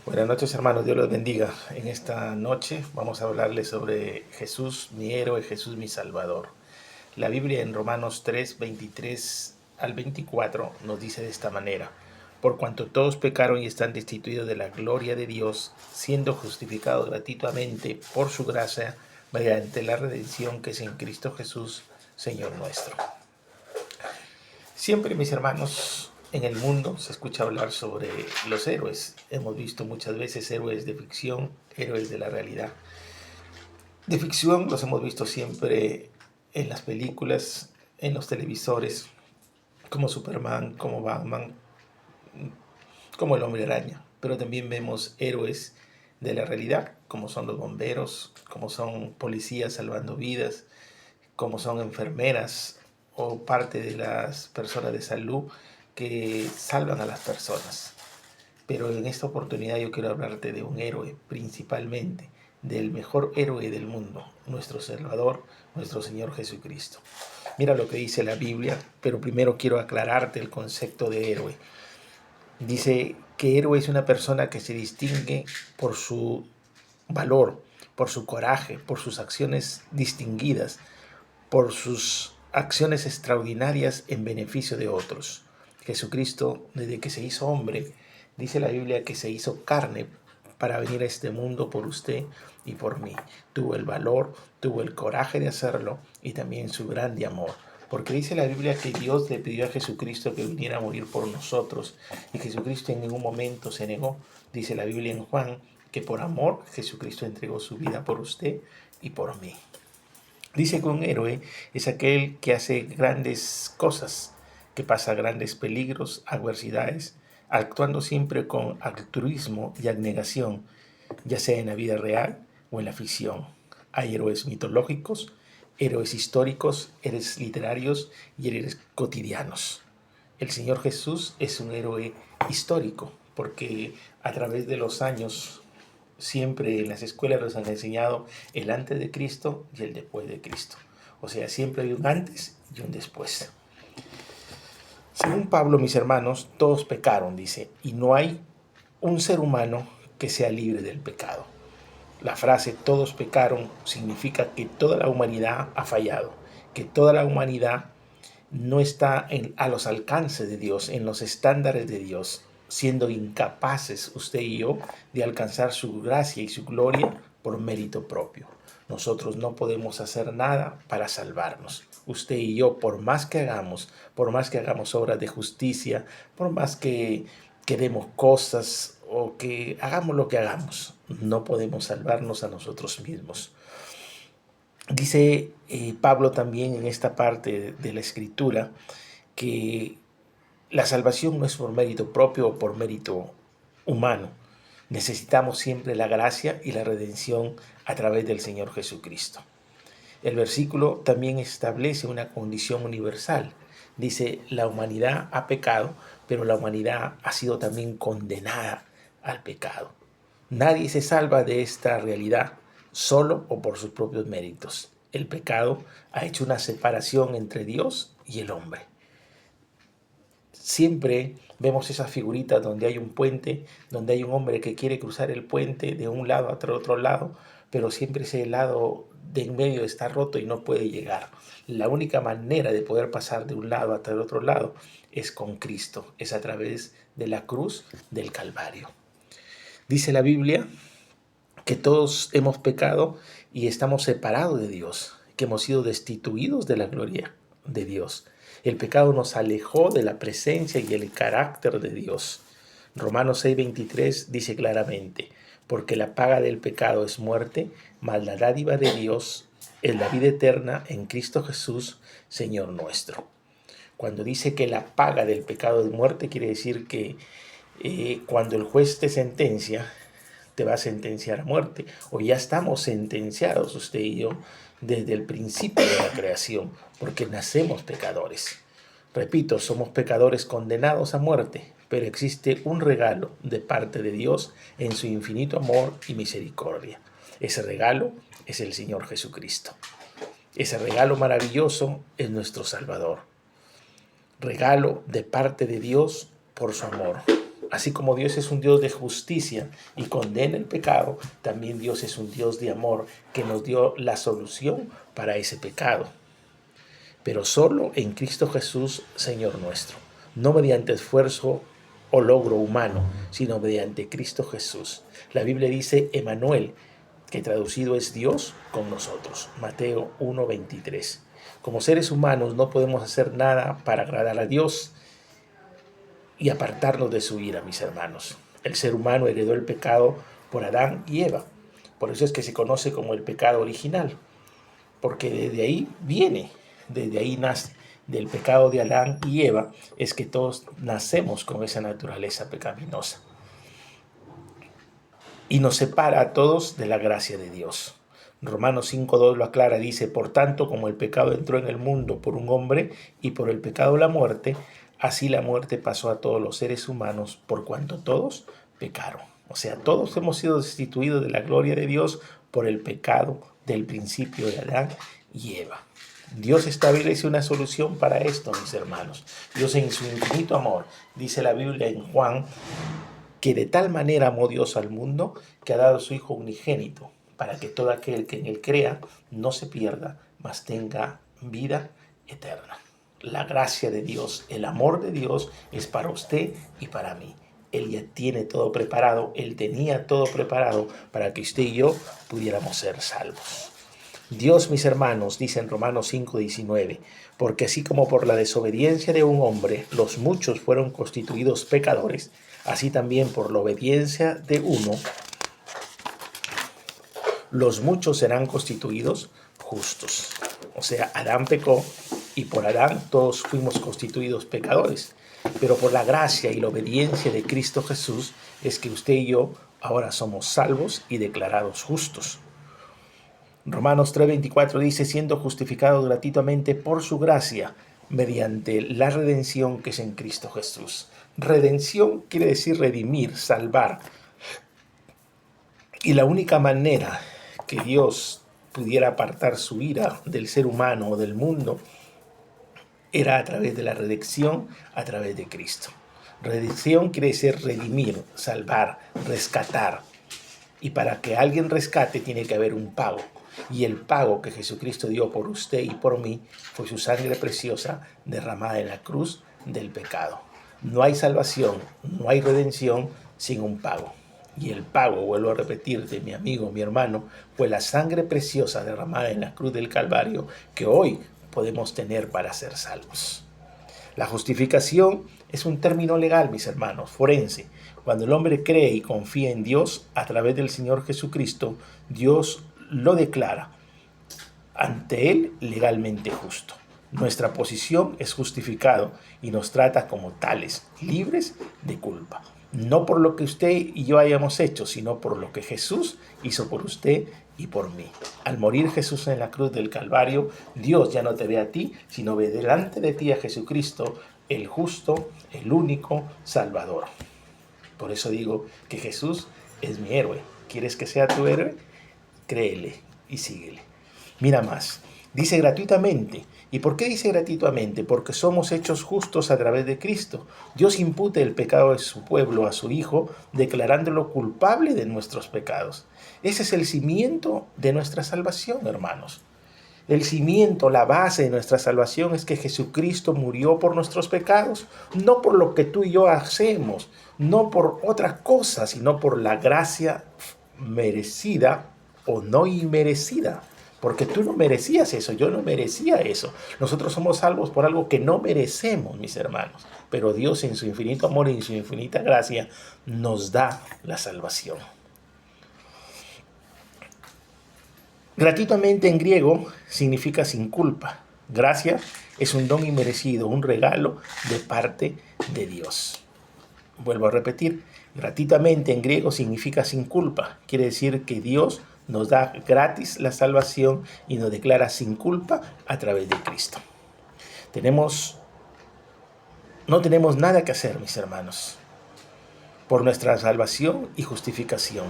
Buenas noches, hermanos. Dios los bendiga. En esta noche vamos a hablarles sobre Jesús, mi héroe, Jesús, mi Salvador. La Biblia en Romanos 3, 23 al 24 nos dice de esta manera: por cuanto todos pecaron y están destituidos de la gloria de Dios, siendo justificados gratuitamente por su gracia mediante la redención que es en Cristo Jesús, Señor nuestro. Siempre, mis hermanos, en el mundo se escucha hablar sobre los héroes. Hemos visto muchas veces héroes de ficción, héroes de la realidad. De ficción los hemos visto siempre en las películas, en los televisores, como Superman, como Batman, como el Hombre Araña. Pero también vemos héroes de la realidad, como son los bomberos, como son policías salvando vidas, como son enfermeras o parte de las personas de salud que salvan a las personas. Pero en esta oportunidad yo quiero hablarte de un héroe, principalmente del mejor héroe del mundo, nuestro Salvador, nuestro Señor Jesucristo. Mira lo que dice la Biblia, pero primero quiero aclararte el concepto de héroe. Dice que héroe es una persona que se distingue por su valor, por su coraje, por sus acciones distinguidas, por sus acciones extraordinarias en beneficio de otros. Jesucristo, desde que se hizo hombre, dice la Biblia que se hizo carne para venir a este mundo por usted y por mí. Tuvo el valor, tuvo el coraje de hacerlo y también su grande amor. Porque dice la Biblia que Dios le pidió a Jesucristo que viniera a morir por nosotros. Y Jesucristo en ningún momento se negó. Dice la Biblia en Juan que por amor Jesucristo entregó su vida por usted y por mí. Dice que un héroe es aquel que hace grandes cosas, que pasa grandes peligros, adversidades, actuando siempre con altruismo y abnegación, ya sea en la vida real o en la ficción. Hay héroes mitológicos, héroes históricos, héroes literarios y héroes cotidianos. El Señor Jesús es un héroe histórico porque a través de los años siempre en las escuelas nos han enseñado el antes de Cristo y el después de Cristo. O sea, siempre hay un antes y un después. Según Pablo, mis hermanos, todos pecaron, dice, y no hay un ser humano que sea libre del pecado. La frase todos pecaron significa que toda la humanidad ha fallado, que toda la humanidad no está a los alcances de Dios, en los estándares de Dios, siendo incapaces usted y yo de alcanzar su gracia y su gloria por mérito propio. Nosotros no podemos hacer nada para salvarnos. Usted y yo, por más que hagamos obras de justicia, por más que demos cosas o que hagamos lo que hagamos, no podemos salvarnos a nosotros mismos. Dice Pablo también en esta parte de la escritura que la salvación no es por mérito propio o por mérito humano. Necesitamos siempre la gracia y la redención a través del Señor Jesucristo. El versículo también establece una condición universal. Dice, la humanidad ha pecado, pero la humanidad ha sido también condenada al pecado. Nadie se salva de esta realidad solo o por sus propios méritos. El pecado ha hecho una separación entre Dios y el hombre. Siempre vemos esas figuritas donde hay un puente, donde hay un hombre que quiere cruzar el puente de un lado a otro lado, pero siempre ese lado de en medio está roto y no puede llegar. La única manera de poder pasar de un lado hasta el otro lado es con Cristo, es a través de la cruz del Calvario. Dice la Biblia que todos hemos pecado y estamos separados de Dios, que hemos sido destituidos de la gloria de Dios. El pecado nos alejó de la presencia y el carácter de Dios. Romanos 6:23 dice claramente, porque la paga del pecado es muerte, mas la dádiva de Dios es la vida eterna en Cristo Jesús, Señor nuestro. Cuando dice que la paga del pecado es muerte, quiere decir que cuando el juez te sentencia, te va a sentenciar a muerte, o ya estamos sentenciados usted y yo desde el principio de la creación, porque nacemos pecadores. Repito, somos pecadores condenados a muerte, pero existe un regalo de parte de Dios en su infinito amor y misericordia. Ese regalo es el Señor Jesucristo. Ese regalo maravilloso es nuestro Salvador. Regalo de parte de Dios por su amor. así como Dios es un Dios de justicia y condena el pecado, también Dios es un Dios de amor que nos dio la solución para ese pecado. Pero solo en Cristo Jesús, Señor nuestro, no mediante esfuerzo o logro humano, sino mediante Cristo Jesús. La Biblia dice Emanuel, que traducido es Dios con nosotros. Mateo 1:23. Como seres humanos no podemos hacer nada para agradar a Dios y apartarnos de su ira, mis hermanos. El ser humano heredó el pecado por Adán y Eva. Por eso es que se conoce como el pecado original, porque desde ahí nace, del pecado de Adán y Eva, es que todos nacemos con esa naturaleza pecaminosa. Y nos separa a todos de la gracia de Dios. Romanos 5:2 lo aclara, dice, por tanto, como el pecado entró en el mundo por un hombre y por el pecado la muerte, así la muerte pasó a todos los seres humanos por cuanto todos pecaron. O sea, todos hemos sido destituidos de la gloria de Dios por el pecado del principio de Adán y Eva. Dios establece una solución para esto, mis hermanos. Dios en su infinito amor, dice la Biblia en Juan, que de tal manera amó Dios al mundo que ha dado a su Hijo unigénito, para que todo aquel que en él crea no se pierda, mas tenga vida eterna. La gracia de Dios, el amor de Dios es para usted y para mí. Él ya tiene todo preparado, Él tenía todo preparado para que usted y yo pudiéramos ser salvos. Dios, mis hermanos, dice en Romanos 5:19, porque así como por la desobediencia de un hombre los muchos fueron constituidos pecadores, así también por la obediencia de uno los muchos serán constituidos justos. O sea, Adán pecó y por Adán todos fuimos constituidos pecadores. Pero por la gracia y la obediencia de Cristo Jesús es que usted y yo ahora somos salvos y declarados justos. Romanos 3:24 dice, siendo justificados gratuitamente por su gracia, mediante la redención que es en Cristo Jesús. Redención quiere decir redimir, salvar. Y la única manera que Dios pudiera apartar su ira del ser humano o del mundo era a través de la redención, a través de Cristo. Redención quiere decir redimir, salvar, rescatar. Y para que alguien rescate tiene que haber un pago. Y el pago que Jesucristo dio por usted y por mí fue su sangre preciosa derramada en la cruz del pecado. No hay salvación, no hay redención sin un pago. Y el pago, vuelvo a repetirte, mi amigo, mi hermano, fue la sangre preciosa derramada en la cruz del Calvario que hoy podemos tener para ser salvos. La justificación es un término legal, mis hermanos, forense. Cuando el hombre cree y confía en Dios a través del Señor Jesucristo, Dios lo declara ante Él legalmente justo. Nuestra posición es justificado y nos trata como tales, libres de culpa. No por lo que usted y yo hayamos hecho, sino por lo que Jesús hizo por usted y por mí. Al morir Jesús en la cruz del Calvario, Dios ya no te ve a ti, sino ve delante de ti a Jesucristo, el justo, el único Salvador. Por eso digo que Jesús es mi héroe. ¿Quieres que sea tu héroe? Créele y síguele. Mira más. Dice gratuitamente. ¿Y por qué dice gratuitamente? Porque somos hechos justos a través de Cristo. Dios impute el pecado de su pueblo a su Hijo, declarándolo culpable de nuestros pecados. Ese es el cimiento de nuestra salvación, hermanos. El cimiento, la base de nuestra salvación es que Jesucristo murió por nuestros pecados, no por lo que tú y yo hacemos, no por otra cosa, sino por la gracia merecida o no inmerecida. Porque tú no merecías eso, yo no merecía eso. Nosotros somos salvos por algo que no merecemos, mis hermanos. Pero Dios en su infinito amor y en su infinita gracia nos da la salvación. Gratuitamente en griego significa sin culpa. Gracia es un don inmerecido, un regalo de parte de Dios. Vuelvo a repetir, gratuitamente en griego significa sin culpa. Quiere decir que Dios nos da gratis la salvación y nos declara sin culpa a través de Cristo. No tenemos nada que hacer, mis hermanos, por nuestra salvación y justificación.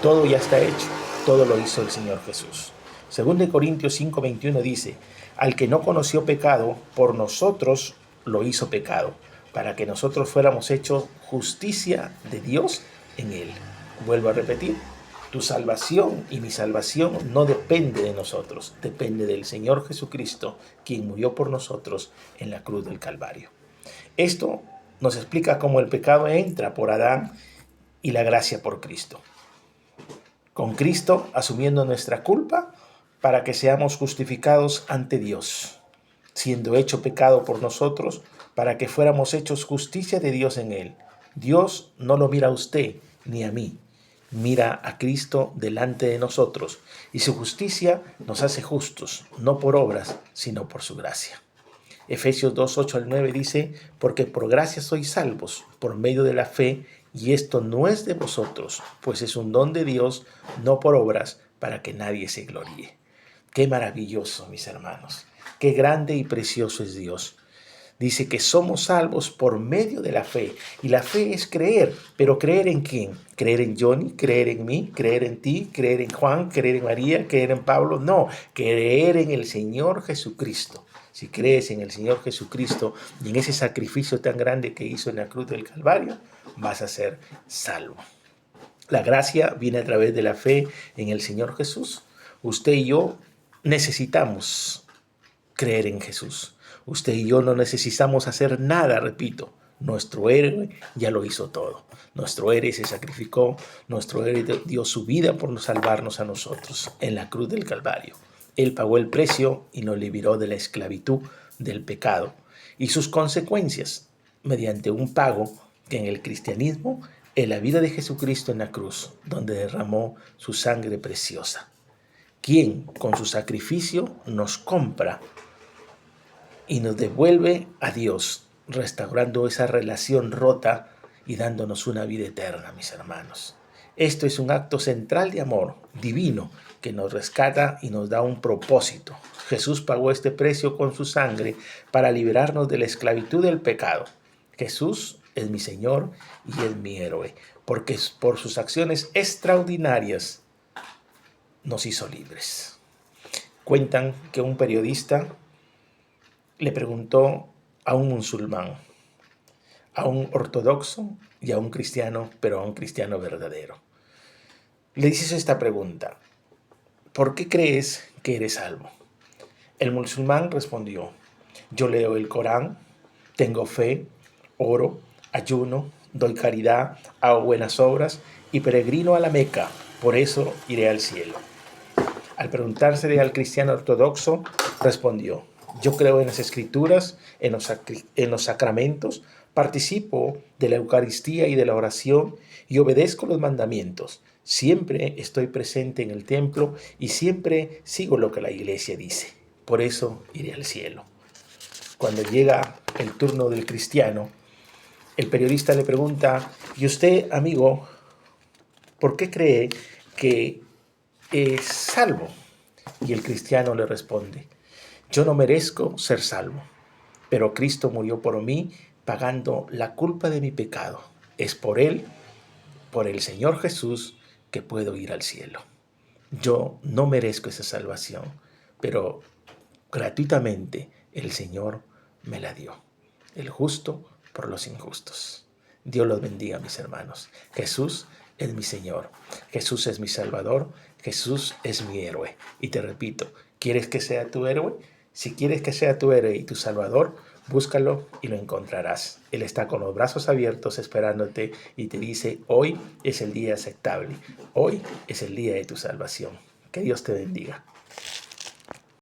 Todo ya está hecho, todo lo hizo el Señor Jesús. Según de Corintios 5:21 dice, al que no conoció pecado, por nosotros lo hizo pecado, para que nosotros fuéramos hechos justicia de Dios en Él. Vuelvo a repetir, tu salvación y mi salvación no depende de nosotros, depende del Señor Jesucristo, quien murió por nosotros en la cruz del Calvario. Esto nos explica cómo el pecado entra por Adán y la gracia por Cristo. Con Cristo asumiendo nuestra culpa para que seamos justificados ante Dios, siendo hecho pecado por nosotros para que fuéramos hechos justicia de Dios en Él. Dios no lo mira a usted ni a mí, mira a Cristo delante de nosotros y su justicia nos hace justos, no por obras, sino por su gracia. Efesios 2, 8 al 9 dice, porque por gracia sois salvos, por medio de la fe, y esto no es de vosotros, pues es un don de Dios, no por obras, para que nadie se gloríe. Qué maravilloso, mis hermanos, qué grande y precioso es Dios. Dice que somos salvos por medio de la fe, y la fe es creer, pero ¿creer en quién? ¿Creer en Johnny? ¿Creer en mí? ¿Creer en ti? ¿Creer en Juan? ¿Creer en María? ¿Creer en Pablo? No, creer en el Señor Jesucristo. Si crees en el Señor Jesucristo y en ese sacrificio tan grande que hizo en la cruz del Calvario, vas a ser salvo. La gracia viene a través de la fe en el Señor Jesús. Usted y yo necesitamos creer en Jesús. Usted y yo no necesitamos hacer nada, repito. Nuestro héroe ya lo hizo todo. Nuestro héroe se sacrificó, nuestro héroe dio su vida por salvarnos a nosotros en la cruz del Calvario. Él pagó el precio y nos liberó de la esclavitud del pecado y sus consecuencias mediante un pago que en el cristianismo es la vida de Jesucristo en la cruz, donde derramó su sangre preciosa. Quien con su sacrificio nos compra y nos devuelve a Dios, restaurando esa relación rota y dándonos una vida eterna, mis hermanos. Esto es un acto central de amor divino que nos rescata y nos da un propósito. Jesús pagó este precio con su sangre para liberarnos de la esclavitud del pecado. Jesús es mi Señor y es mi héroe, porque por sus acciones extraordinarias nos hizo libres. Cuentan que un periodista le preguntó a un musulmán, a un ortodoxo y a un cristiano, pero a un cristiano verdadero. Le dices esta pregunta: ¿por qué crees que eres salvo? El musulmán respondió: yo leo el Corán, tengo fe, oro, ayuno, doy caridad, hago buenas obras y peregrino a la Meca, por eso iré al cielo. Al preguntársele al cristiano ortodoxo, respondió: yo creo en las escrituras, en los sacramentos, participo de la Eucaristía y de la oración y obedezco los mandamientos. Siempre estoy presente en el templo y siempre sigo lo que la iglesia dice. Por eso iré al cielo. Cuando llega el turno del cristiano, el periodista le pregunta: ¿y usted, amigo, por qué cree que es salvo? Y el cristiano le responde: yo no merezco ser salvo, pero Cristo murió por mí pagando la culpa de mi pecado. Es por Él, por el Señor Jesús, que puedo ir al cielo. Yo no merezco esa salvación, pero gratuitamente el Señor me la dio. El justo por los injustos. Dios los bendiga, mis hermanos. Jesús es mi Señor. Jesús es mi Salvador. Jesús es mi héroe. Y te repito, ¿quieres que sea tu héroe? Si quieres que sea tu héroe y tu Salvador, búscalo y lo encontrarás. Él está con los brazos abiertos esperándote y te dice: hoy es el día aceptable. Hoy es el día de tu salvación. Que Dios te bendiga.